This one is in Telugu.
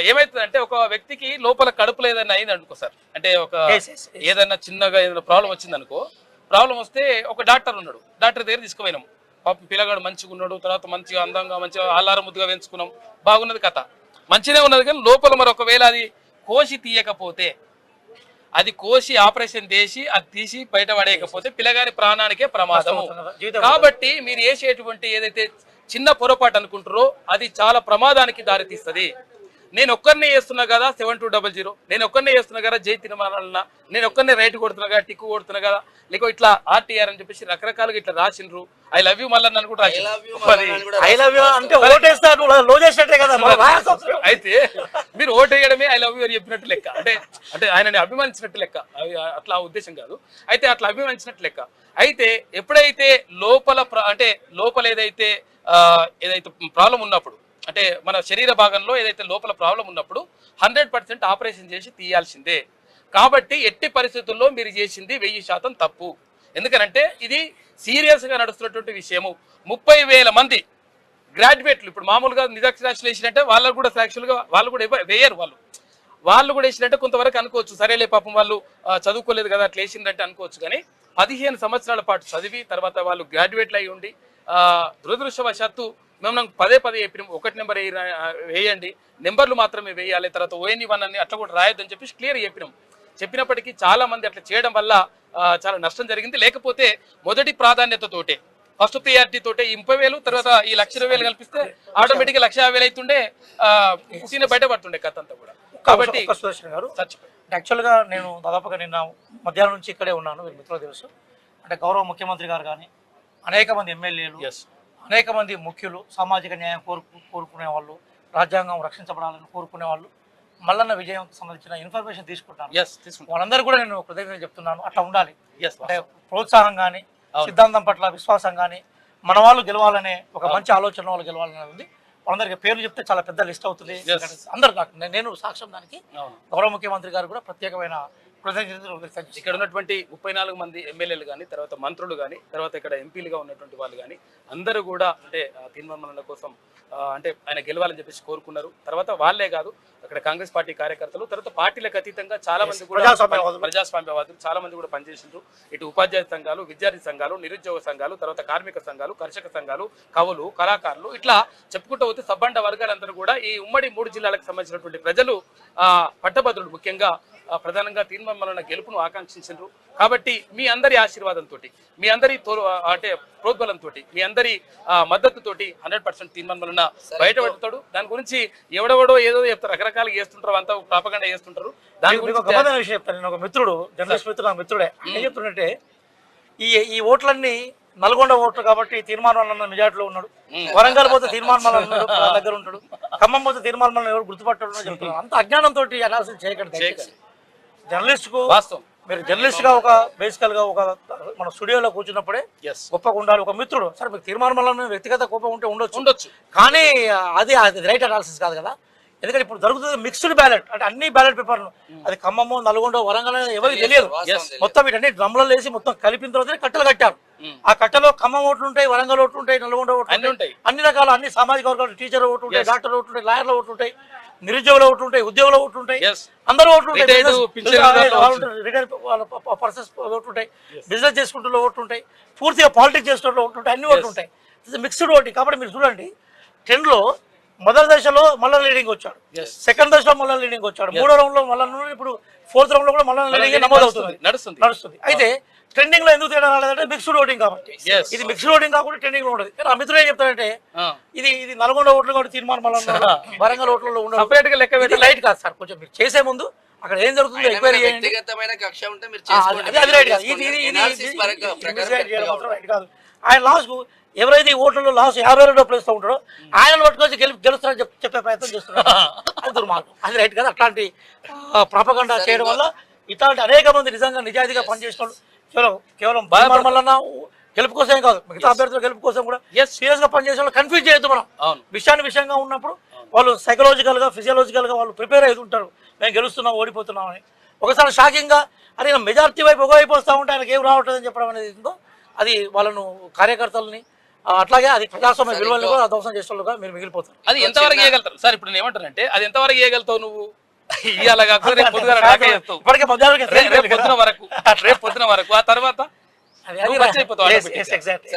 ఏమైతుందంటే ఒక వ్యక్తికి లోపల కడుపులో ఏదైనా అయింది అనుకో సార్, అంటే ఒక ఏదైనా చిన్నగా ఏదైనా ప్రాబ్లం వచ్చింది అనుకో, ప్రాబ్లం వస్తే ఒక డాక్టర్ ఉన్నాడు, డాక్టర్ దగ్గర తీసుకుపోయినాం, పాపం పిల్లగాడు మంచిగా ఉన్నాడు, తర్వాత మంచిగా అందంగా మంచిగా ఆల్లారం ముద్దుగా పెంచుకున్నాం, బాగున్నది కథ మంచిగా ఉన్నది, కానీ లోపల మరి ఒకవేళ అది కోసి తీయకపోతే, అది కోసి ఆపరేషన్ చేసి అది తీసి బయట పడేయకపోతే పిల్లగాని ప్రాణానికే ప్రమాదము. కాబట్టి మీరు చేసేటువంటి ఏదైతే చిన్న పొరపాటు అనుకుంటారో అది చాలా ప్రమాదానికి దారితీస్తుంది. నేను ఒక్కరినే చేస్తున్నా కదా 7200, నేను ఒక్కరినే చేస్తున్నా కదా జై తిరుమల, నేను ఒక్కరినే రైట్ కొడుతున్నా కదా, టిక్కు కొడుతున్నా కదా, లేక ఇట్లా ఆర్టీఆర్ అని చెప్పేసి రకరకాలుగా ఇట్లా రాసిండ్రు. ఐ లవ్ యూ మళ్ళీ నన్ను కూడా అయితే మీరు ఓటు వేయడమే ఐ లవ్ యూ అని చెప్పినట్టు లెక్క, అంటే అంటే ఆయనని అభిమానించినట్టు లెక్క, అట్లా ఉద్దేశం కాదు, అయితే అట్లా అభిమానించినట్టు లెక్క. అయితే ఎప్పుడైతే లోపల అంటే లోపల ఏదైతే ప్రాబ్లం ఉన్నప్పుడు, అంటే మన శరీర భాగంలో ఏదైతే లోపల ప్రాబ్లం ఉన్నప్పుడు 100% ఆపరేషన్ చేసి తీయాల్సిందే. కాబట్టి ఎట్టి పరిస్థితుల్లో మీరు చేసింది 1000% తప్పు. ఎందుకనంటే ఇది సీరియస్ గా నడుస్తున్నటువంటి విషయము. 30,000 మంది గ్రాడ్యుయేట్లు ఇప్పుడు మామూలుగా నిజాక్షరాస్యులు వేసినట్టే వాళ్ళకు కూడా యాక్చువల్గా వాళ్ళు కూడా వేయరు, వాళ్ళు కూడా వేసినట్టే కొంతవరకు అనుకోవచ్చు, సరేలే పాపం వాళ్ళు చదువుకోలేదు కదా అట్లా వేసిందంటే అనుకోవచ్చు. కానీ 15 సంవత్సరాల పాటు చదివి తర్వాత వాళ్ళు గ్రాడ్యుయేట్లు అయి ఉండి దురదృష్టవశాత్తు మేము నాకు పదే చెప్పినాం, 1 నెంబర్ వేయండి, నెంబర్లు మాత్రమే వేయాలి, తర్వాత ONE1 అని అట్లా కూడా రాయొద్దని చెప్పేసి క్లియర్ చెప్పినప్పటికీ చాలా మంది అట్లా చేయడం వల్ల చాలా నష్టం జరిగింది. లేకపోతే మొదటి ప్రాధాన్యతతోటే ఫస్ట్ ప్రియారిటీ తోటే ఈ 30,000 తర్వాత ఈ 1,00,000 కల్పిస్తే ఆటోమేటిక్ గా 1,50,000 అవుతుండే, సీన బయట పడుతుండే కథ అంతా కూడా. కాబట్టి యాక్చువల్గా నేను దాదాపుగా నిన్న మధ్యాహ్నం నుంచి ఇక్కడే ఉన్నాను, మీరు మిత్రులు తెలుసు. అంటే గౌరవ ముఖ్యమంత్రి గారు కానీ, అనేక మంది ఎమ్మెల్యేలు, అనేక మంది ముఖ్యులు, సామాజిక న్యాయం కోరుకునే వాళ్ళు, రాజ్యాంగం రక్షించబడాలని కోరుకునే వాళ్ళు మల్లన్న విజయం సంబంధించిన ఇన్ఫర్మేషన్ తీసుకుంటాను. వాళ్ళందరూ కూడా నేను కృతజ్ఞతలు చెప్తున్నాను. అట్లా ఉండాలి. అంటే ప్రోత్సాహం కానీ, సిద్ధాంతం పట్ల విశ్వాసం కానీ, మన వాళ్ళు గెలవాలనే ఒక మంచి ఆలోచన వాళ్ళు గెలవాలనే ఉంది. వాళ్ళందరికీ పేర్లు చెప్తే చాలా పెద్ద లిస్ట్ అవుతుంది. అందరు నేను సాక్ష్యం దానికి. గౌరవ ముఖ్యమంత్రి గారు కూడా ప్రత్యేకమైన ఇక్కడ ఉన్నటువంటి 34 మంది ఎమ్మెల్యేలు కానీ, తర్వాత మంత్రులు కానీ, తర్వాత ఇక్కడ ఎంపీలుగా ఉన్నటువంటి వాళ్ళు కానీ అందరూ కూడా అంటే తీర్మానాల కోసం అంటే ఆయన గెలవాలని చెప్పేసి కోరుకున్నారు. తర్వాత వాళ్ళే కాదు, అక్కడ కాంగ్రెస్ పార్టీ కార్యకర్తలు, తర్వాత పార్టీలకు అతీతంగా చాలా మంది కూడా ప్రజాస్వామ్యవాదులు చాలా మంది కూడా పనిచేసిండ్రు. ఇటు ఉపాధ్యాయ సంఘాలు, విద్యార్థి సంఘాలు, నిరుద్యోగ సంఘాలు, తర్వాత కార్మిక సంఘాలు, కర్షక సంఘాలు, కవులు, కళాకారులు, ఇట్లా చెప్పుకుంటూ పోతే సబ్బండ వర్గాలందరూ కూడా ఈ ఉమ్మడి 3 జిల్లాలకు సంబంధించినటువంటి ప్రజలు పట్టభద్రులు ముఖ్యంగా ప్రధానంగా తీర్మానాల గెలుపును ఆకాంక్షించారు. కాబట్టి మీ అందరి ఆశీర్వాదంతో, మీ అందరి అంటే ప్రోద్బలంతో, మీ అందరి మద్దతుతోటి 100% తీర్మానం బయటపడతాడు. దాని గురించి ఎవడెవడో ఏదో చెప్తారు, రకరకాలుగా చేస్తుంటారు, అంతా ప్రాపగండా చేస్తుంటారు. దాని గురించి విషయం చెప్తాను. నేను ఒక మిత్రుడు, జర్నలిస్ట్ మిత్రుడు, నా మిత్రుడే, ఏం చెప్తుంటే ఈ ఓట్లన్నీ నల్గొండ ఓట్లు కాబట్టి తీర్మానం మెజార్టీలో ఉన్నాడు, వరంగల్ పోతే తీర్మానం దగ్గర ఉంటాడు, ఖమ్మం పోతే తీర్మానం ఎవరు గుర్తుపట్టాడు చెప్తున్నాడు. అంత అజ్ఞానంతో అనాలిసిస్ చేయకండి. జర్నలిస్ట్ కు మీరు జర్నలిస్ట్ గా ఒక బేసికల్ గా ఒక మన స్టూడియోలో కూర్చున్నప్పుడే గొప్పగా ఉండాలి. ఒక మిత్రుడు సరే మీకు తీర్మానం వల్ల వ్యక్తిగత కోపం ఉంటే ఉండొచ్చు, కానీ అది రైట్ అనాలిసిస్ కాదు కదా. ఎందుకంటే ఇప్పుడు జరుగుతుంది మిక్స్డ్ బ్యాలెట్, అంటే అన్ని బ్యాలెట్ పేపర్లు, అది ఖమ్మము, నల్గొండ, వరంగల్ ఎవరికి తెలియదు. మొత్తం వీటన్ని డ్రమ్లలో వేసి మొత్తం కలిపిన తర్వాత కట్టలు కట్టారు. ఆ కట్టలో ఖమ్మం ఓట్లు ఉంటాయి, వరంగల్ ఓట్లు ఉంటాయి, నల్గొండ ఓట్లు ఉంటాయి, అన్ని రకాల అన్ని సామాజిక వర్గాలు, టీచర్ ఓట్లు ఉంటాయి, డాక్టర్ ఓట్లు ఉంటాయి, లాయర్ల ఓట్లు ఉంటాయి, నిరుద్యోగుల ఓట్లు ఉంటాయి, ఉద్యోగుల ఓట్లు ఉంటాయి, అందరూ ఓట్లు ఉంటాయి, పర్సన్స్ ఓట్లు ఉంటాయి, బిజినెస్ చేసుకుంటున్న ఓట్లు ఉంటాయి, పూర్తిగా పాలిటిక్స్ చేసుకుంటున్న ఓట్లు ఉంటాయి, అన్ని ఓట్లు ఉంటాయి. Mixed voting. కాబట్టి మీరు చూడండి 10 లో మొదటి దశలో మల్లన్న లీడింగ్ వచ్చాడు, సెకండ్ దశలో మల్లన్న లీడింగ్ వచ్చాడు, 3వ రౌండ్ లో మల్లన్న, ఇప్పుడు 4th రౌండ్ లో కూడా మల్లన్న లీడింగ్ నమోదవుతుంది, నడుస్తుంది. అయితే ట్రెండింగ్ లో ఎందుకు తేడా రాలేదంటే మిక్స్డ్ ఓటింగ్ కాబట్టి. ఇది మిక్స్డ్ ఓటింగ్ కాకుండా ట్రెండింగ్ లో ఉండదు. కానీ ఆ మిత్రులు ఏం చెప్తారంటే ఇది నల్గొండ ఓట్లు కూడా తీర్మానం వరంగల్ ఓట్లలో ఉండదు, లైట్ కాదు సార్. కొంచెం మీరు చేసే ముందు అక్కడ ఏం జరుగుతుందో ఎంక్వైరీ చేయండి. అది రైట్ కాదు. ఆయన లాస్ట్ ఎవరైతే ఈ ఓట్లలో లాస్ట్ 52వ ప్లేస్ లో ఉంటాడో ఆయన పట్టుకొచ్చి గెలుస్తారని చెప్పే ప్రయత్నం చేస్తున్నాడు. అది దుర్మార్గం, అది రైట్ కాదు. అట్లాంటి ప్రాపగండా చేయడం వల్ల ఇట్లాంటి అనేక మంది నిజంగా నిజాయితీగా పనిచేసిన వాళ్ళు కేవలం మల్లన్న గెలుపు కోసమే కాదు, మిగతా అభ్యర్థుల గెలుపు కోసం కూడా సీరియస్ గా పనిచేసే వాళ్ళు కన్ఫ్యూజ్ చేయొద్దు. మనం విషయంగా ఉన్నప్పుడు వాళ్ళు సైకలాజికల్ గా, ఫిజియాలజికల్ గా వాళ్ళు ప్రిపేర్ అవుతూ ఉంటారు, మేము గెలుస్తున్నాం, ఓడిపోతున్నాం అని. ఒకసారి షాకింగ్ గా అరే మెజార్టీ వైపు ఒకవైపు వస్తూ ఉంటే ఆయనకి ఏం రావట్లేదని చెప్పడం అనేది ఉందో, అది వాళ్ళను కార్యకర్తలని అట్లాగే అది ప్రజాస్వామ్య విలువలు కూడా ధ్వంసం చేసేవాళ్ళుగా మీరు మిగిలిపోతారు. అది ఎంతవరకు చేయగలుగుతారు సార్? ఇప్పుడు నేను ఏమంటానంటే అది ఎంతవరకు చేయగలుగుతావు నువ్వు? ఇవాళ కాకపోతే రేపు పొద్దున నాకే చెప్తావు. ఇప్పటికే రేపు పొద్దున వరకు ఆ తర్వాత అది నువ్వు బచ్చ అయిపోతావు. ఎగ్జాక్ట్